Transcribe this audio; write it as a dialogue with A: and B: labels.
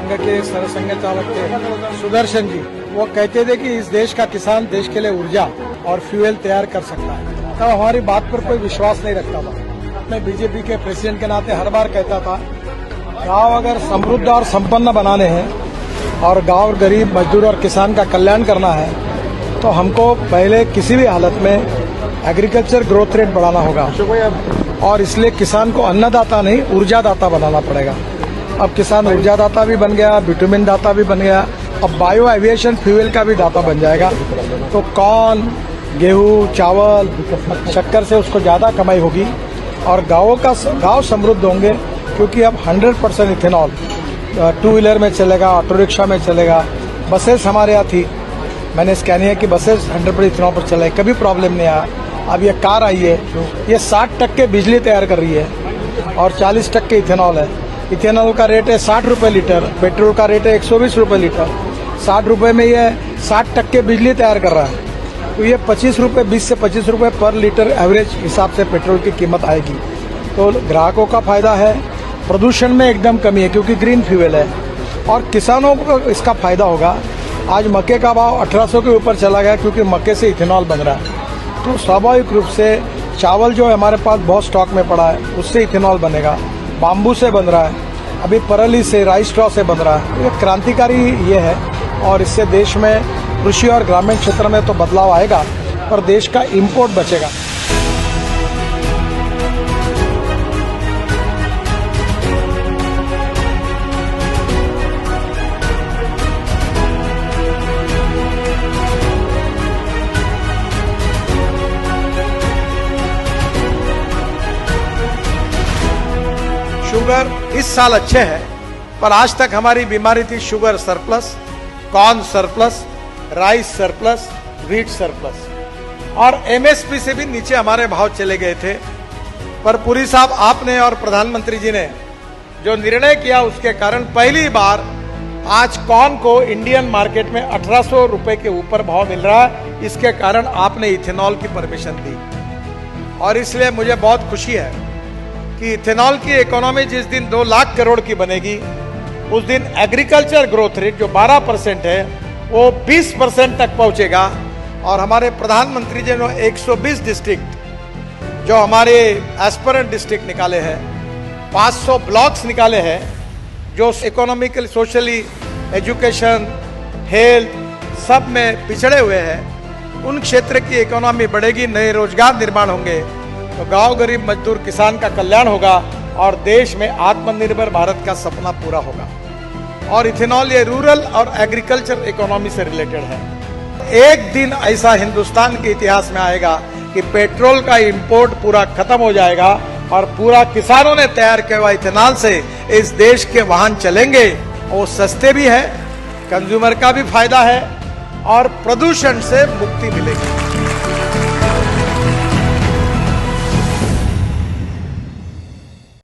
A: संघ के सरसंघ चालक थे सुदर्शन जी, वो कहते थे कि इस देश का किसान देश के लिए ऊर्जा और फ्यूल तैयार कर सकता है। तब हमारी बात पर कोई विश्वास नहीं रखता था। मैं बीजेपी के प्रेसिडेंट के नाते हर बार कहता था, गांव अगर समृद्ध और संपन्न बनाने हैं और गांव गरीब मजदूर और किसान का कल्याण करना है तो हमको पहले किसी भी हालत में एग्रीकल्चर ग्रोथ रेट बढ़ाना होगा और इसलिए किसान को अन्नदाता नहीं ऊर्जादाता बनाना पड़ेगा। अब किसान ऊर्जादाता भी बन गया, विटामिन दाता भी बन गया, अब बायो एविएशन फ्यूल का भी दाता बन जाएगा। तो कॉर्न, गेहूं, चावल, शक्कर से उसको ज्यादा कमाई होगी और गांव समृद्ध होंगे, क्योंकि अब 100% इथेनॉल टू व्हीलर में चलेगा, ऑटो रिक्शा में चलेगा। बसेस हमारे यहाँ थी, मैंने स्कैनिया की बसेस 100% इथेनॉल पर चलाई, कभी प्रॉब्लम नहीं आया। अब ये कार आई है, ये 60% बिजली तैयार कर रही है और 40% इथेनॉल है। इथेनॉल का रेट है 60 रुपये लीटर, पेट्रोल का रेट है 120 रुपये लीटर। 60 रुपये में ये 60% बिजली तैयार कर रहा है, तो ये 25 रुपये, 20 से 25 रुपये पर लीटर एवरेज हिसाब से पेट्रोल की कीमत आएगी। तो ग्राहकों का फायदा है, प्रदूषण में एकदम कमी है क्योंकि ग्रीन फ्यूल है और किसानों को इसका फायदा होगा। आज मक्के का भाव 1800 के ऊपर चला गया क्योंकि मक्के से इथेनॉल बन रहा है। तो स्वाभाविक रूप से चावल जो हमारे पास बहुत स्टॉक में पड़ा है उससे इथेनॉल बनेगा, बाम्बू से बन रहा है, अभी परली से, राइस स्ट्रॉ से बन रहा है। ये क्रांतिकारी ये है और इससे देश में कृषि और ग्रामीण क्षेत्र में तो बदलाव आएगा पर देश का इंपोर्ट बचेगा। शुगर इस साल अच्छे हैं, पर आज तक हमारी बीमारी थी sugar surplus, corn surplus, rice surplus, wheat surplus और एमएसपी से भी नीचे हमारे भाव चले गए थे। पर पुरी साहब, आपने और प्रधानमंत्री जी ने जो निर्णय किया उसके कारण पहली बार आज कॉर्न को इंडियन मार्केट में 1800 रुपए के ऊपर भाव मिल रहा है। इसके कारण आपने इथेनॉल की परमिशन दी और इसलिए मुझे बहुत खुशी है कि इथेनॉल की इकोनॉमी जिस दिन 2 लाख करोड़ की बनेगी उस दिन एग्रीकल्चर ग्रोथ रेट जो 12% है वो 20% तक पहुंचेगा। और हमारे प्रधानमंत्री जी ने 120 डिस्ट्रिक्ट जो हमारे एस्पिरेंट डिस्ट्रिक्ट निकाले हैं, 500 ब्लॉक्स निकाले हैं जो इकोनॉमिकली, सोशली, एजुकेशन, हेल्थ सब में पिछड़े हुए हैं, उन क्षेत्र की इकोनॉमी बढ़ेगी, नए रोजगार निर्माण होंगे तो गांव गरीब मजदूर किसान का कल्याण होगा और देश में आत्मनिर्भर भारत का सपना पूरा होगा। और इथेनॉल ये रूरल और एग्रीकल्चर इकोनॉमी से रिलेटेड है। एक दिन ऐसा हिंदुस्तान के इतिहास में आएगा कि पेट्रोल का इंपोर्ट पूरा खत्म हो जाएगा और पूरा किसानों ने तैयार किया हुआ इथेनॉल से इस देश के वाहन चलेंगे। वो सस्ते भी है, कंज्यूमर का भी फायदा है और प्रदूषण से मुक्ति मिलेगी।